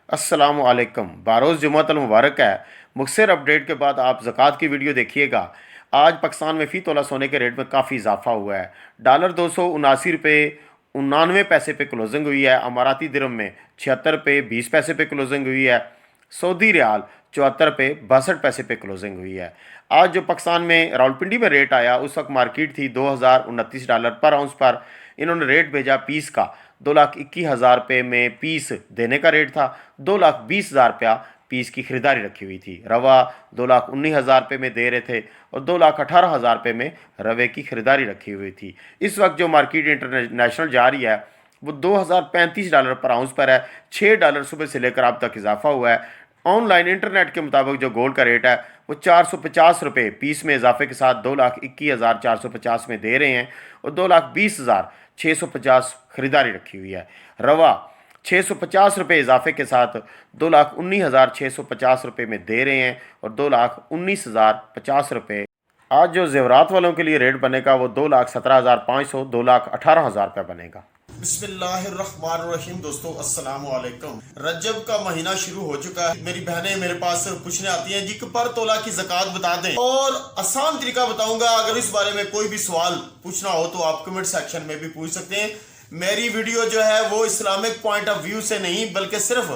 अस्सलाम वालेकुम। बारोज़ जुमात अल मुबारक है। मुखसर अपडेट के बाद आप ज़कात की वीडियो देखिएगा। आज पाकिस्तान में फ़ी तोला सोने के रेट में काफ़ी इजाफा हुआ है। डॉलर 279 रुपये 99 पैसे पे क्लोजिंग हुई है। अमाराती दिरहम में 76 रुपये 20 पैसे पे क्लोजिंग हुई है। सऊदी रियाल 74 रुपये 62 पैसे पे क्लोजिंग हुई है। आज जो पाकिस्तान में रावलपिंडी में रेट आया उस वक्त मार्केट थी $2029 पर आउंस पर। इन्होंने रेट भेजा पीस का 2,21,000 रुपये में पीस देने का रेट था। 2,20,000 रुपया पीस की खरीदारी रखी हुई थी। रवा 2,19,000 रुपये में दे रहे थे और 2,18,000 रुपये में रवे की खरीदारी रखी हुई थी। इस वक्त जो मार्केट इंटरनेशनल जा रही है वो $2,035 पर आउंस पर है। $6 सुबह से लेकर अब तक इजाफा हुआ है। ऑनलाइन इंटरनेट के मुताबिक जो गोल्ड का रेट है वो 450 रुपये पीस में इजाफे के साथ 2,21,450 में दे रहे हैं और 2,20,650 खरीदारी रखी हुई है। रवा 650 रुपये इजाफे के साथ 2,19,650 रुपये में दे रहे हैं और 2,19,050 रुपये। आज जो जेवरात वालों के लिए रेट बनेगा वो 2,17,500 2,18,000 रुपये बनेगा। बिस्मिल्लाहिर्रहमानिर्रहीम। दोस्तों अस्सलाम वालेकुम। रजब का महीना शुरू हो चुका है। मेरी बहनें मेरे पास पूछने आती हैं जी कि पर तोला की ज़कात बता दें, और आसान तरीका बताऊंगा। अगर इस बारे में कोई भी सवाल पूछना हो तो आप कमेंट सेक्शन में भी पूछ सकते हैं। मेरी वीडियो जो है वो इस्लामिक पॉइंट ऑफ व्यू से नहीं बल्कि सिर्फ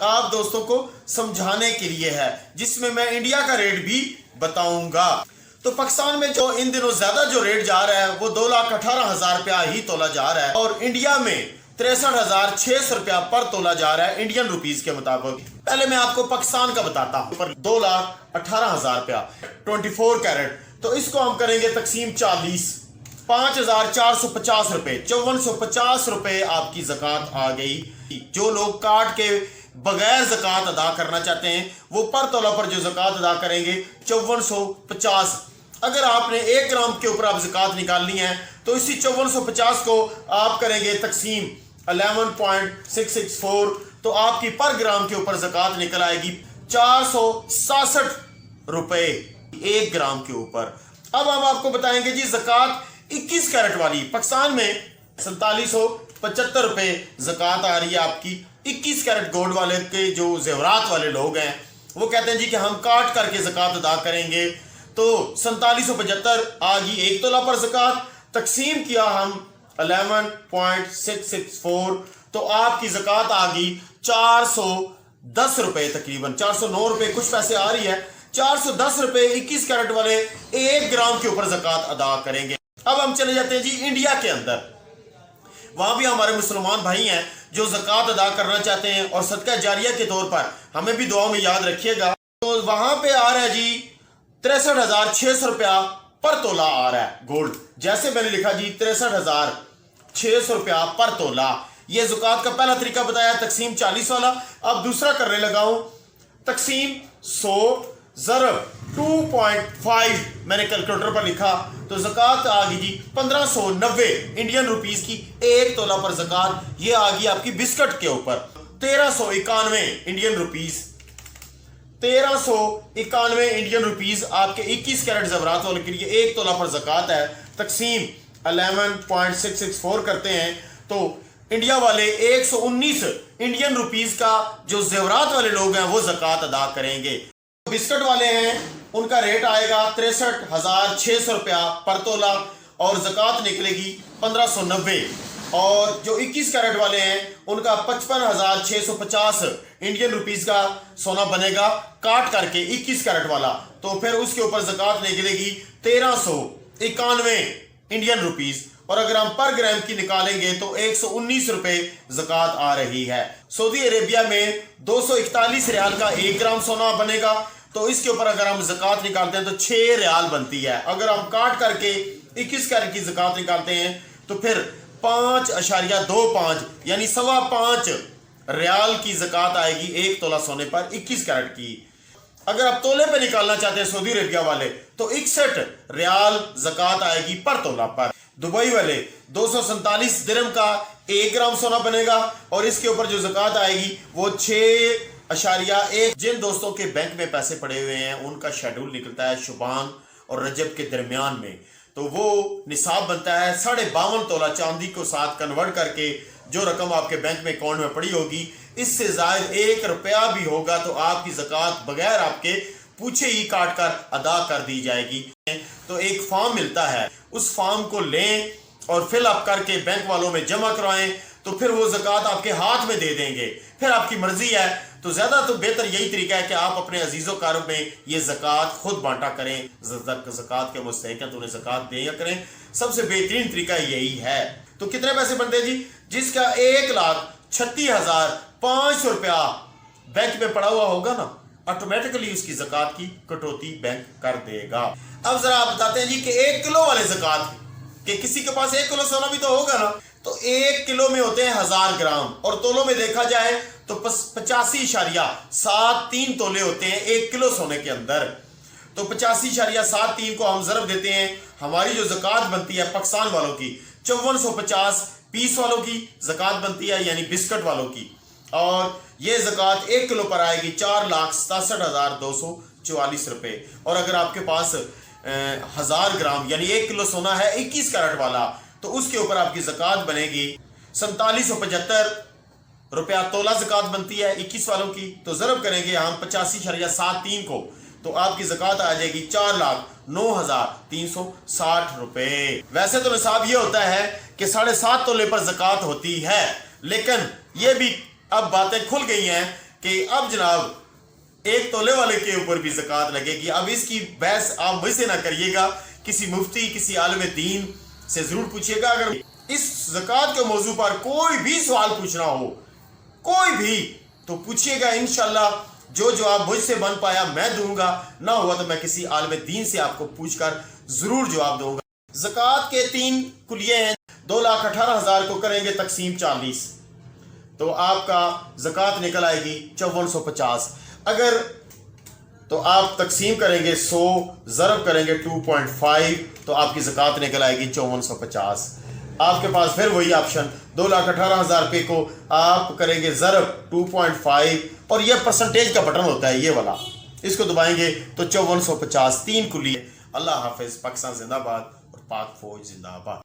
आप दोस्तों को समझाने के लिए है, जिसमें मैं इंडिया का रेट भी बताऊंगा। तो पाकिस्तान में जो इन दिनों ज्यादा जो रेट जा रहा है वो 2,18,000 रुपया ही तोला जा रहा है, और इंडिया में 63,600 रुपया पर तोला जा रहा है इंडियन रुपीस के मुताबिक। पहले मैं आपको पाकिस्तान का बताता हूँ। पर 2,18,000 रुपया 24 कैरेट, तो इसको हम करेंगे तकसीम 40, 5,450 रुपए, 5,450 रुपए आपकी ज़कात आ गई। जो लोग काट के बगैर ज़कात अदा करना चाहते हैं वो पर तोला पर जो ज़कात अदा करेंगे 5,450। अगर आपने 1 ग्राम के ऊपर आप ज़कात निकालनी है तो इसी 5,450 को आप करेंगे तकसीम 11.664, तो आपकी पर ग्राम के ऊपर ज़कात निकल आएगी 467 रुपए 1 ग्राम के ऊपर। अब हम आपको बताएंगे जी ज़कात 21 कैरेट वाली। पाकिस्तान में 4775 रुपए ज़कात आ रही है आपकी। 21 कैरेट गोल्ड वाले के जो जेवरात वाले लोग हैं वो कहते हैं जी कि हम काट करके ज़कात अदा करेंगे, तो 4775 आ गई 1 तोला पर ज़कात। तकसीम किया हम 11.664, तो आपकी ज़कात आ गई 410 रुपए, तकरीबन 409 रुपए कुछ पैसे आ रही है। 410 रुपए 21 कैरेट वाले 1 ग्राम के ऊपर ज़कात अदा करेंगे। अब हम चले जाते हैं जी इंडिया के अंदर। वहां भी हमारे मुसलमान भाई हैं जो ज़कात अदा करना चाहते हैं और सदका जारिया के तौर पर हमें भी दुआ में याद रखिएगा। तो वहां पे आ रहा है जी 63,600 रुपया पर तोला आ रहा है गोल्ड। जैसे मैंने लिखा जी 63,600 रुपया पर तोला। ये ज़कात का पहला तरीका बताया तकसीम 40 वाला। अब दूसरा करने लगा हूं तकसीम 100 ज़रब 2.5 मैंने कैलकुलेटर पर लिखा, तो ज़कात आ गई जी 1590 इंडियन रुपीस की 1 तोला पर ज़कात। ये आ गई आपकी बिस्कट के ऊपर 1391 इंडियन रुपीस। 1391 इंडियन रुपीस आपके 21 कैरेट ज़ेवरात वाले के लिए 1 तोला पर ज़कात है। तकसीम 11.664 करते हैं तो इंडिया वाले 119 इंडियन रुपीस का जो ज़ेवरात वाले लोग हैं वो ज़कात अदा करेंगे। बिस्कट वाले हैं उनका रेट आएगा 63,600 रुपया पर तोला और ज़कात निकलेगी 1590, और जो 21 कैरेट वाले हैं उनका 55,650 इंडियन रुपीस का सोना बनेगा काट करके 21 कैरेट वाला, तो फिर उसके ऊपर ज़कात निकलेगी 1391 इंडियन रुपीस। और अगर हम पर ग्राम की निकालेंगे तो 119 रुपए ज़कात आ रही है। सऊदी अरेबिया में 241 रियाल का 1 ग्राम सोना बनेगा, तो इसके ऊपर अगर हम ज़कात निकालते हैं तो 6 रियाल बनती है। अगर हम काट करके 21 कैरेट की ज़कात निकालते हैं तो फिर 5.25 यानी 5.25 रियाल की ज़कात आएगी 1 तोला सोने पर 21 कैरेट की। अगर आप तोले पे निकालना चाहते हैं सऊदी अरेबिया वाले तो 61 रियाल ज़कात आएगी पर तोला पर। दुबई वाले 247 दिरहम का 1 ग्राम सोना बनेगा और इसके ऊपर जो ज़कात आएगी वो 6.1। जिन दोस्तों के बैंक में पैसे पड़े हुए हैं उनका शेड्यूल निकलता है शुबान और रजब के दरमियान में, तो वो निसाब बनता है 52.5 तोला चांदी को साथ कन्वर्ट करके जो रकम आपके बैंक में अकाउंट में पड़ी होगी اس سے زائد 1 روپیہ بھی ہوگا تو آپ کی زکوٰۃ بغیر آپ کے پوچھے ہی کاٹ کر ادا کر دی جائے گی۔ تو ایک فارم ملتا ہے، اس فارم کو لیں اور فل اپ کر کے بینک والوں میں جمع کروائیں، تو پھر وہ زکوٰۃ آپ کے ہاتھ میں دے دیں گے، پھر آپ کی مرضی ہے۔ تو زیادہ تو بہتر یہی طریقہ ہے کہ آپ اپنے عزیز و اقارب میں یہ زکوٰۃ خود بانٹا کریں، زکوٰۃ کے مستحق ہیں تو انہیں زکوٰۃ دیا کریں، سب سے بہترین طریقہ یہی ہے۔ تو کتنے پیسے بنتے ہیں جی؟ جس کا 1,36,500 روپیہ بینک میں پڑا ہوا ہوگا نا، آٹومیٹکلی اس کی زکوٰۃ کی کٹوتی بینک کر دے گا۔ اب ذرا آپ بتاتے ہیں جی کہ 1 کلو والے زکوٰۃ، کہ کسی کے پاس 1 کلو سونا بھی تو ہوگا نا، تو 1 کلو میں ہوتے ہیں 1000 گرام، اور تولوں میں دیکھا جائے تو 85.73 تولے ہوتے ہیں 1 کلو سونے کے اندر۔ تو 85.73 کو ہم ضرب دیتے ہیں، ہماری جو زکوٰۃ بنتی ہے پاکستان والوں کی 5450 پیس والوں کی زکوٰۃ بنتی ہے، یعنی بسکٹ والوں کی، اور یہ زکوٰۃ 1 کلو پر آئے گی 4,67,244 روپے۔ اور اگر آپ کے پاس 1000 گرام یعنی 1 کلو سونا ہے 21 کیرٹ والا، تو اس کے اوپر آپ کی زکوٰۃ بنے گی 4775 روپیہ تولہ زکوٰۃ بنتی ہے 21 والوں کی۔ تو ضرب کریں گے ہم 85.73 کو، تو آپ کی زکوٰۃ آ جائے گی 4,09,360 روپے۔ ویسے تو نصاب یہ ہوتا ہے کہ 7.5 تولے پر زکوٰۃ ہوتی ہے، لیکن یہ بھی اب باتیں کھل گئی ہیں کہ اب جناب 1 تولے والے کے اوپر بھی زکوٰۃ لگے گی۔ اب اس کی بحث آپ مجھ سے نہ کریے گا، کسی مفتی کسی عالم دین سے ضرور پوچھیے گا۔ اگر اس زکوٰۃ کے موضوع پر کوئی بھی سوال پوچھنا ہو، کوئی بھی، تو پوچھیے گا، انشاءاللہ جو جواب مجھ سے بن پایا میں دوں گا، نہ ہوا تو میں کسی عالم دین سے آپ کو پوچھ کر ضرور جواب دوں گا۔ زکوٰۃ کے 3 کلیے ہیں، 2,18,000 کو کریں گے تقسیم 40، تو آپ کا زکوٰۃ نکل آئے گی 5450۔ اگر تو آپ تقسیم کریں گے 100 ضرب کریں گے 2.5 تو آپ کی زکوٰۃ نکل آئے گی 5450۔ آپ کے پاس پھر وہی آپشن 2,18,000 روپے کو آپ کریں گے ضرب 2.5، اور یہ پرسنٹیج کا بٹن ہوتا ہے یہ والا، اس کو دبائیں گے تو 5450 3 کلیے۔ اللہ حافظ، پاکستان زندہ باد اور پاک فوج زندہ باد۔